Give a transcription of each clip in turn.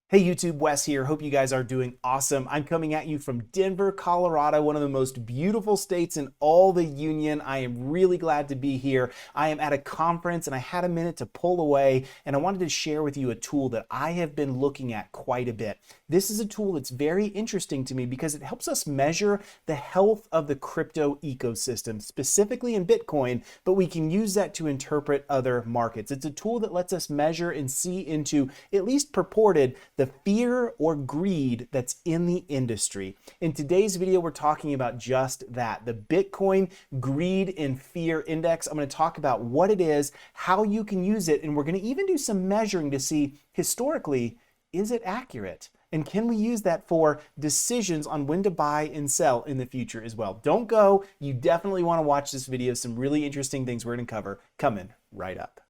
Hey YouTube, Wes here. Hope you guys are doing awesome. I'm coming at you from Denver, Colorado, one of the most beautiful states in all the union. I am really glad to be here. I am at a conference and I had a minute to pull away and I wanted to share with you a tool that I have been looking at quite a bit. This is a tool that's very interesting to me because it helps us measure the health of the crypto ecosystem, specifically in Bitcoin, but we can use that to interpret other markets. It's a tool that lets us measure and see into, at least purported, the fear or greed that's in the industry. In today's video, we're talking about just that, the Bitcoin Greed and Fear Index. I'm going to talk about what it is, how you can use it, and we're going to even do some measuring to see historically, is it accurate? And can we use that for decisions on when to buy and sell in the future as well? Don't go. You definitely want to watch this video. Some really interesting things we're going to cover coming right up.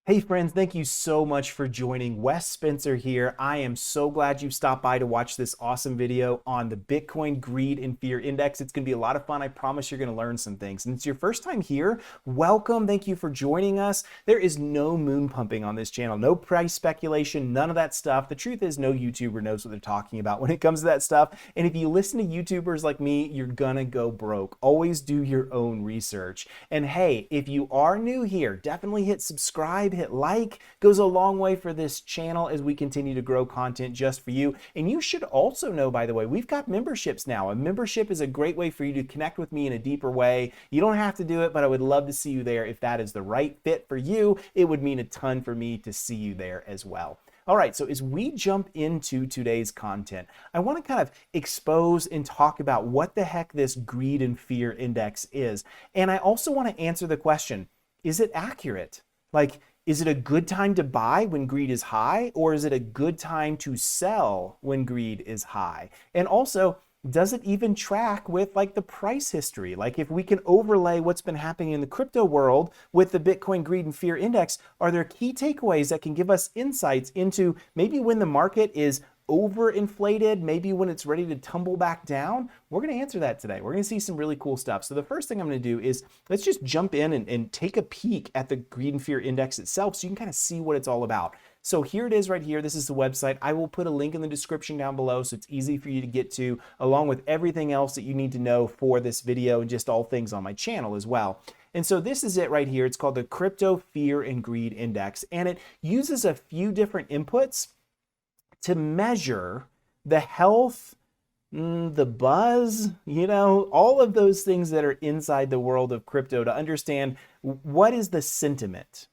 Hey friends, thank you so much for joining. Wes Spencer here. I am so glad you stopped by to watch this awesome video on the Bitcoin Greed and Fear Index. It's going to be a lot of fun. I promise you're going to learn some things. And it's your first time here, welcome. Thank you for joining us. There is no moon pumping on this channel, no price speculation, none of that stuff. The truth is no YouTuber knows what they're talking about when it comes to that stuff. And if you listen to YouTubers like me, you're going to go broke. Always do your own research. And hey, if you are new here, definitely hit subscribe, hit like, goes a long way for this channel as we continue to grow content just for you. And you should also know, by the way, we've got memberships now. A membership is a great way for you to connect with me in a deeper way. You don't have to do it, but I would love to see you there. If that is the right fit for you, it would mean a ton for me to see you there as well. All right, so as we jump into today's content, I want to kind of expose and talk about what the heck this Greed and Fear Index is. And I also want to answer the question, is it accurate? Like, is it a good time to buy when greed is high, or is it a good time to sell when greed is high? And also, does it even track with like the price history? Like if we can overlay what's been happening in the crypto world with the Bitcoin Greed and Fear Index, are there key takeaways that can give us insights into maybe when the market is overinflated, maybe when it's ready to tumble back down? We're going to answer that today. We're going to see some really cool stuff. So the first thing I'm going to do is let's just jump in and take a peek at the Greed and Fear Index itself so you can kind of see what it's all about. So here it is right here. This is the website. I will put a link in the description down below so it's easy for you to get to, along with everything else that you need to know for this video and just all things on my channel as well. And so this is it right here. It's called the Crypto Fear and Greed Index, and it uses a few different inputs to measure the health, the buzz, all of those things that are inside the world of crypto to understand what is the sentiment.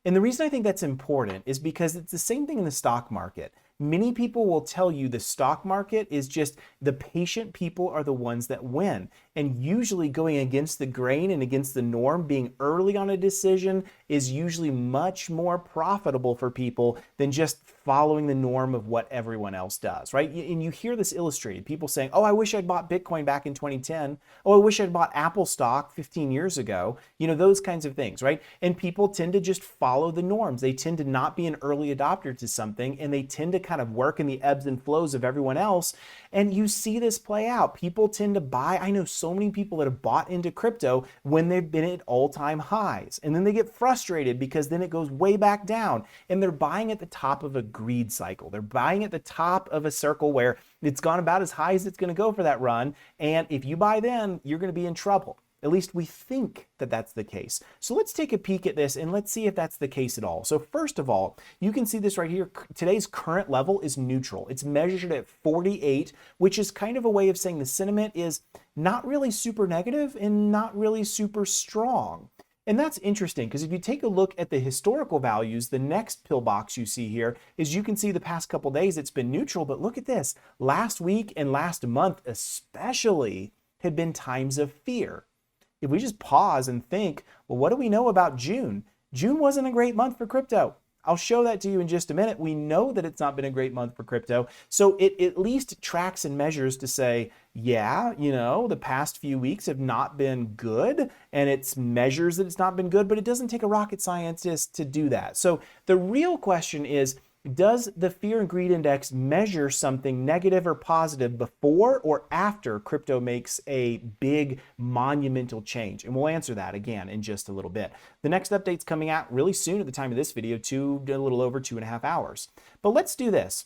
And the reason I think that's important is because it's the same thing in the stock market. Many people will tell you the stock market is just the patient people are the ones that win. And usually going against the grain and against the norm, being early on a decision is usually much more profitable for people than just following the norm of what everyone else does, right? And you hear this illustrated, people saying, oh, I wish I'd bought Bitcoin back in 2010. Oh, I wish I'd bought Apple stock 15 years ago. Those kinds of things, right? And people tend to just follow the norms. They tend to not be an early adopter to something, and they tend to kind of work in the ebbs and flows of everyone else. And you see this play out. People tend to buy. I know so many people that have bought into crypto when they've been at all-time highs, and then they get frustrated because then it goes way back down, and they're buying at the top of a greed cycle. They're buying at the top of a circle where it's gone about as high as it's going to go for that run, and if you buy then, you're going to be in trouble. At least we think that that's the case. So let's take a peek at this and let's see if that's the case at all. So first of all, you can see this right here. Today's current level is neutral. It's measured at 48, which is kind of a way of saying the sentiment is not really super negative and not really super strong. And that's interesting because if you take a look at the historical values, the next pillbox you see here is you can see the past couple days it's been neutral, but look at this. Last week and last month especially had been times of fear. If we just pause and think, well, what do we know about June? June wasn't a great month for crypto. I'll show that to you in just a minute. We know that it's not been a great month for crypto. So it at least tracks and measures to say, yeah, the past few weeks have not been good, and it measures that it's not been good, but it doesn't take a rocket scientist to do that. So the real question is Does the fear and greed index measure something negative or positive before or after crypto makes a big monumental change? And we'll answer that again in just a little bit. The next update's coming out really soon at the time of this video, a little over 2.5 hours. But let's do this.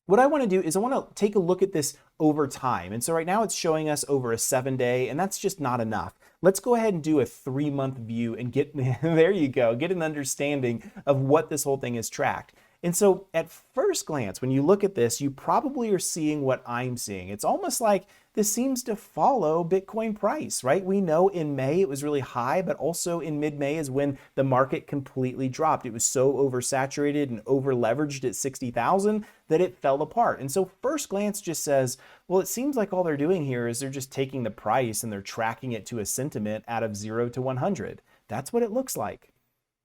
What I want to do is I want to take a look at this over time. And so right now it's showing us over a 7-day, and that's just not enough. Let's go ahead and do a 3-month view and get, there you go, get an understanding of what this whole thing is tracked. And so at first glance, when you look at this, you probably are seeing what I'm seeing. It's almost like this seems to follow Bitcoin price, right? We know in May it was really high, but also in mid-May is when the market completely dropped. It was so oversaturated and over-leveraged at 60,000 that it fell apart. And so first glance just says, well, it seems like all they're doing here is they're just taking the price and they're tracking it to a sentiment out of 0 to 100. That's what it looks like.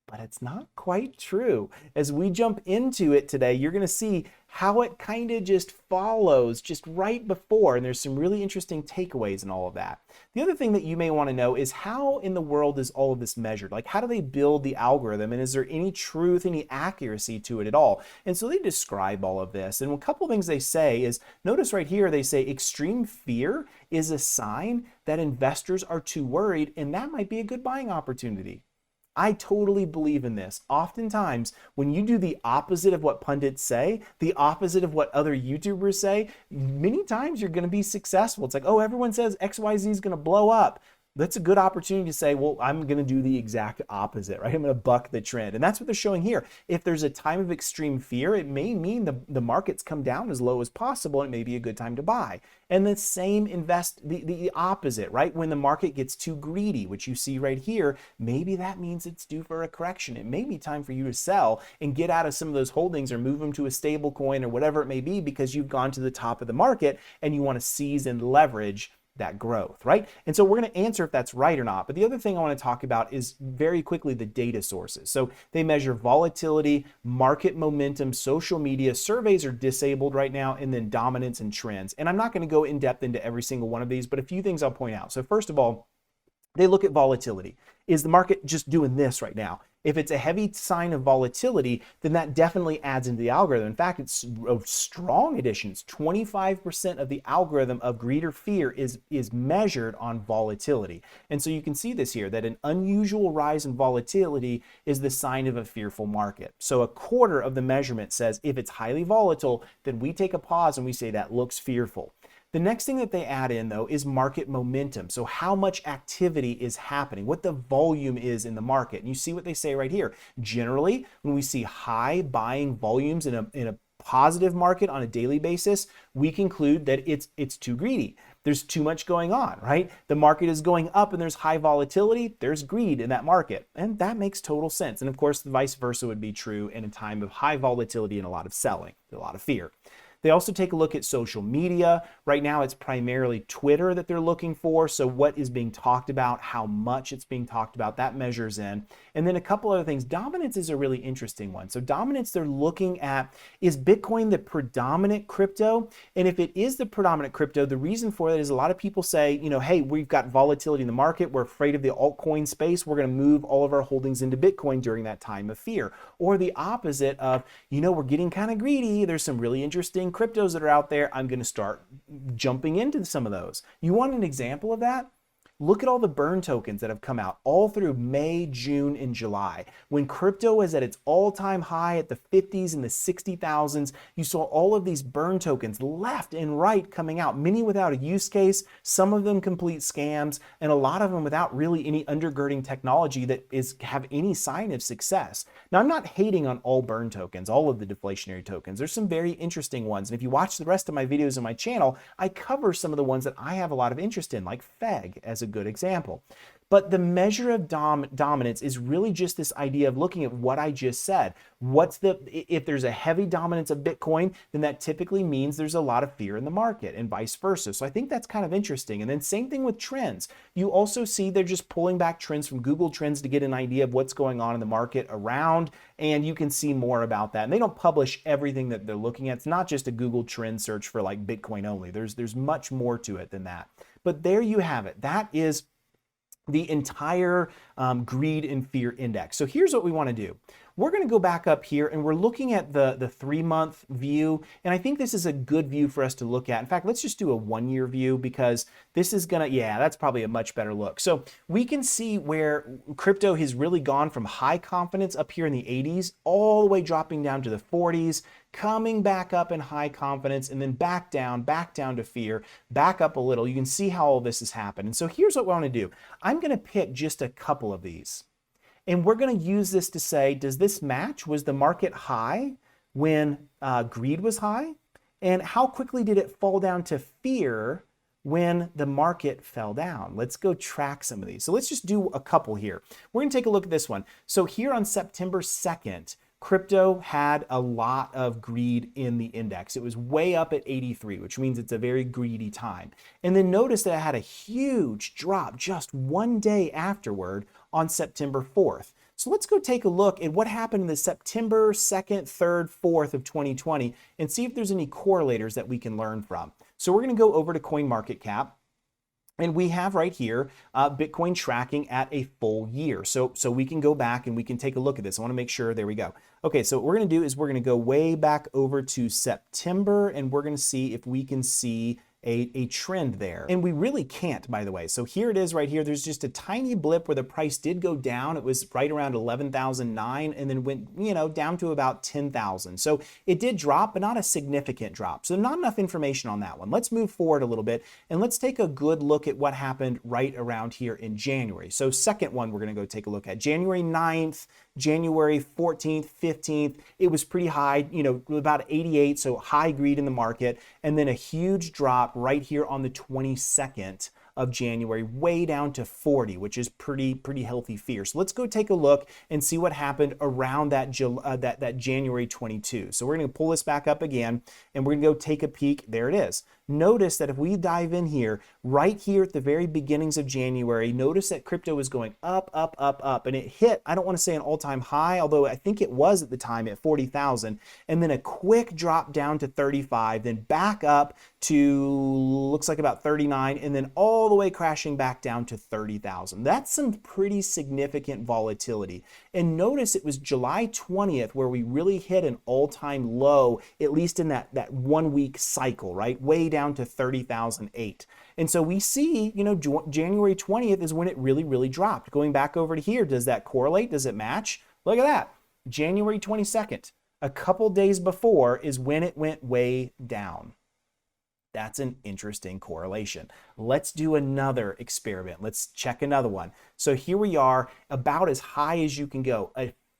But it's not quite true. As we jump into it today, you're going to see how it kind of just follows just right before, and there's some really interesting takeaways in all of that. The other thing that you may want to know is how in the world is all of this measured? Like, how do they build the algorithm, and is there any truth, any accuracy to it at all? And so they describe all of this, and a couple of things they say is, notice right here, they say extreme fear is a sign that investors are too worried, and that might be a good buying opportunity. I totally believe in this. Oftentimes, when you do the opposite of what pundits say, the opposite of what other YouTubers say, many times you're going to be successful. It's like, oh, everyone says XYZ is going to blow up. That's a good opportunity to say, well, I'm going to do the exact opposite, right? I'm going to buck the trend. And that's what they're showing here. If there's a time of extreme fear, it may mean the markets come down as low as possible, and it may be a good time to buy. And the same the opposite, right? When the market gets too greedy, which you see right here, maybe that means it's due for a correction. It may be time for you to sell and get out of some of those holdings or move them to a stable coin or whatever it may be, because you've gone to the top of the market and you want to seize and leverage that growth, right? And so we're going to answer if that's right or not. But the other thing I want to talk about is very quickly the data sources. So they measure volatility, market momentum, social media. Surveys are disabled right now, and then dominance and trends. And I'm not going to go in depth into every single one of these, but a few things I'll point out. So first of all, they look at volatility. Is the market just doing this right now? If it's a heavy sign of volatility, then that definitely adds into the algorithm. In fact, it's a strong addition. It's 25% of the algorithm of greed or fear is measured on volatility. And so you can see this here, that an unusual rise in volatility is the sign of a fearful market. So a quarter of the measurement says if it's highly volatile, then we take a pause and we say that looks fearful. The next thing that they add in, though, is market momentum. So how much activity is happening, what the volume is in the market. And you see what they say right here. Generally, when we see high buying volumes in a positive market on a daily basis, we conclude that it's too greedy. There's too much going on, right? The market is going up and there's high volatility, there's greed in that market. And that makes total sense. And of course, the vice versa would be true in a time of high volatility and a lot of selling, a lot of fear. They also take a look at social media. Right now, it's primarily Twitter that they're looking for. So what is being talked about, how much it's being talked about, that measures in. And then a couple other things. Dominance is a really interesting one. So dominance, they're looking at, is Bitcoin the predominant crypto? And if it is the predominant crypto, the reason for that is a lot of people say, you know, hey, we've got volatility in the market. We're afraid of the altcoin space. We're going to move all of our holdings into Bitcoin during that time of fear. Or the opposite of, you know, we're getting kind of greedy. There's some really interesting cryptos that are out there. I'm going to start jumping into some of those. You want an example of that? Look at all the burn tokens that have come out all through May, June, and July. When crypto was at its all-time high at the 50s and the 60,000s, you saw all of these burn tokens left and right coming out, many without a use case, some of them complete scams, and a lot of them without really any undergirding technology that have any sign of success. Now, I'm not hating on all burn tokens, all of the deflationary tokens. There's some very interesting ones, and if you watch the rest of my videos on my channel, I cover some of the ones that I have a lot of interest in, like FEG as a good example. But the measure of dominance is really just this idea of looking at what I just said. If there's a heavy dominance of Bitcoin, then that typically means there's a lot of fear in the market and vice versa. So I think that's kind of interesting. And then same thing with trends. You also see they're just pulling back trends from Google Trends to get an idea of what's going on in the market around, and you can see more about that. And they don't publish everything that they're looking at. It's not just a Google Trend search for like Bitcoin only. There's much more to it than that. But there you have it. That is the entire greed and fear index. So here's what we want to do. we're going to go back up here and we're looking at the 3-month view. And I think this is a good view for us to look at. In fact, let's just do a 1-year view because this is going to, yeah, that's probably a much better look. So we can see where crypto has really gone from high confidence up here in the 80s, all the way dropping down to the 40s, coming back up in high confidence, and then back down to fear, back up a little. You can see how all this has happened. And so here's what we want to do. I'm going to pick just a couple of these. And we're going to use this to say, does this match? Was the market high when greed was high? And how quickly did it fall down to fear when the market fell down? Let's go track some of these. So let's just do a couple here. We're going to take a look at this one. So here on September 2nd, crypto had a lot of greed in the index. It was way up at 83, which means it's a very greedy time. And then notice that it had a huge drop just one day afterward on September 4th. So let's go take a look at what happened in the September 2nd, 3rd, 4th of 2020 and see if there's any correlators that we can learn from. So we're going to go over to CoinMarketCap. And we have right here Bitcoin tracking at a full year. So we can go back and we can take a look at this. I want to make sure, there we go. Okay, so what we're going to do is we're going to go way back over to September and we're going to see if we can see a trend there. And we really can't, by the way. So here it is right here. There's just a tiny blip where the price did go down. It was right around 11,009 and then went, down to about 10,000. So it did drop, but not a significant drop. So not enough information on that one. Let's move forward a little bit and let's take a good look at what happened right around here in January. So second one we're going to go take a look at. January 9th, January 14th, 15th, it was pretty high, about 88, so high greed in the market, and then a huge drop right here on the 22nd of January, way down to 40, which is pretty healthy fear. So let's go take a look and see what happened around that January 22. So we're going to pull this back up again, and we're going to go take a peek. There it is. Notice that if we dive in here, right here at the very beginnings of January, notice that crypto was going up, up, up, up, and it hit, I don't want to say an all-time high, although I think it was at the time at 40,000, and then a quick drop down to 35, then back up to, looks like about 39, and then all the way crashing back down to 30,000. That's some pretty significant volatility. And notice it was July 20th where we really hit an all-time low, at least in that 1 week cycle, right? Way down to 30,008. And so we see, January 20th is when it really dropped. Going back over to here, does that correlate? Does it match? Look at that. January 22nd, a couple days before, is when it went way down. That's an interesting correlation. Let's do another experiment. Let's check another one. So here we are, about as high as you can go.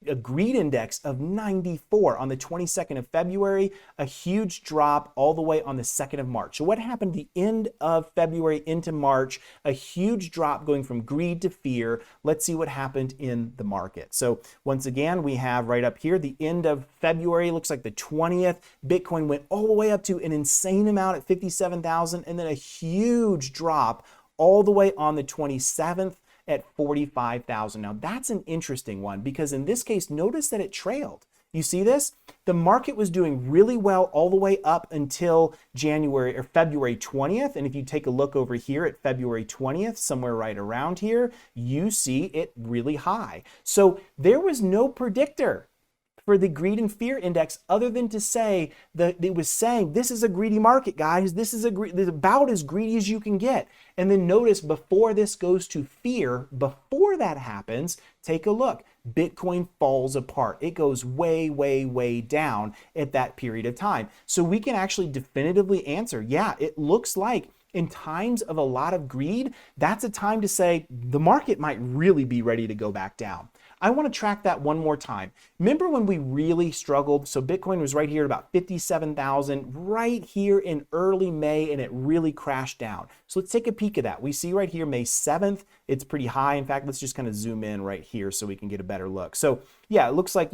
A greed index of 94 on the 22nd of February, a huge drop all the way on the 2nd of March. So what happened the end of February into March? A huge drop going from greed to fear. Let's see what happened in the market. So once again, we have right up here, the end of February, looks like the 20th, Bitcoin went all the way up to an insane amount at 57,000 and then a huge drop all the way on the 27th at 45,000. Now that's an interesting one because in this case, notice that it trailed. You see this? The market was doing really well all the way up until January or February 20th. And if you take a look over here at February 20th, somewhere right around here, you see it really high. So there was no predictor for the greed and fear index other than to say that it was saying this is a greedy market, guys. This is about as greedy as you can get. And then notice before this goes to fear, before that happens, take a look. Bitcoin falls apart. It goes way down at that period of time. So we can actually definitively answer, yeah, it looks like in times of a lot of greed, that's a time to say the market might really be ready to go back down. I want to track that one more time. Remember when we really struggled? So Bitcoin was right here at about 57,000 right here in early May, and it really crashed down. So let's take a peek at that. We see right here, May 7th, it's pretty high. In fact, let's just kind of zoom in right here so we can get a better look. So yeah, it looks like,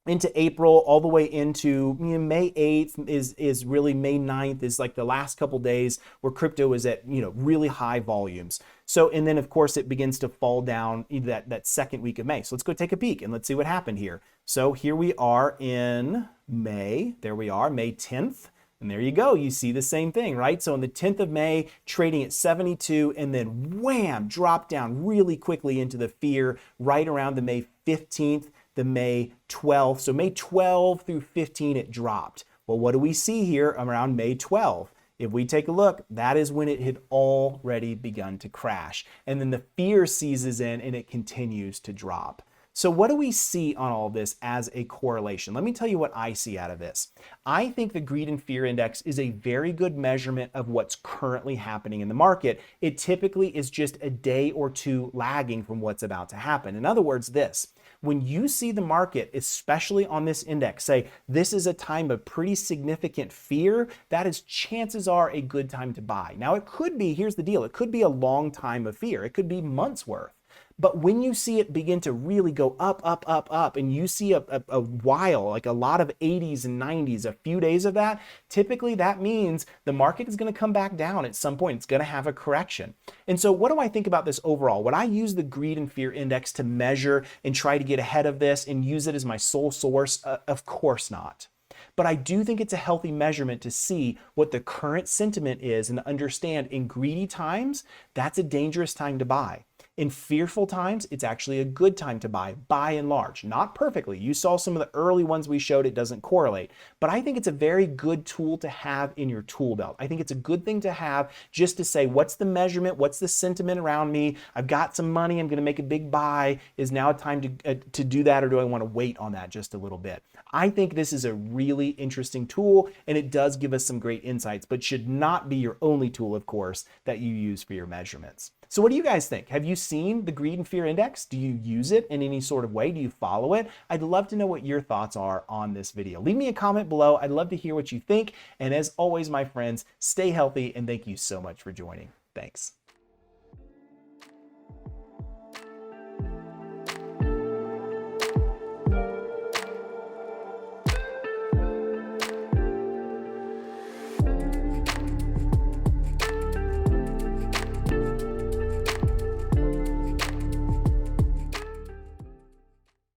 into April, all the way into May 8th is really May 9th is like the last couple days where crypto is at really high volumes. So, and then of course it begins to fall down that second week of May. So let's go take a peek and let's see what happened here. So here we are in May. There we are, May 10th. And there you go. You see the same thing, right? So on the 10th of May, trading at 72 and then wham, dropped down really quickly into the fear right around the May 15th the May 12th. So May 12 through 15, it dropped. Well, what do we see here around May 12? If we take a look, that is when it had already begun to crash. And then the fear seizes in and it continues to drop. So what do we see on all this as a correlation? Let me tell you what I see out of this. I think the greed and fear index is a very good measurement of what's currently happening in the market. It typically is just a day or two lagging from what's about to happen. In other words, when you see the market, especially on this index, say this is a time of pretty significant fear, that is chances are a good time to buy. Now it could be, here's the deal, it could be a long time of fear. It could be months worth. But when you see it begin to really go up, up, up, up, and you see a while, like a lot of 80s and 90s, a few days of that, typically that means the market is going to come back down at some point. It's going to have a correction. And so what do I think about this overall? Would I use the greed and fear index to measure and try to get ahead of this and use it as my sole source? Of course not. But I do think it's a healthy measurement to see what the current sentiment is and understand in greedy times, that's a dangerous time to buy. In fearful times, it's actually a good time to buy, by and large. Not perfectly. You saw some of the early ones we showed, it doesn't correlate. But I think it's a very good tool to have in your tool belt. I think it's a good thing to have just to say, what's the measurement? What's the sentiment around me? I've got some money. I'm going to make a big buy. Is now time to do that, or do I want to wait on that just a little bit? I think this is a really interesting tool, and it does give us some great insights, but should not be your only tool, of course, that you use for your measurements. So what do you guys think? Have you seen the greed and fear index? Do you use it in any sort of way? Do you follow it? I'd love to know what your thoughts are on this video. Leave me a comment below. I'd love to hear what you think. And as always, my friends, stay healthy and thank you so much for joining. Thanks.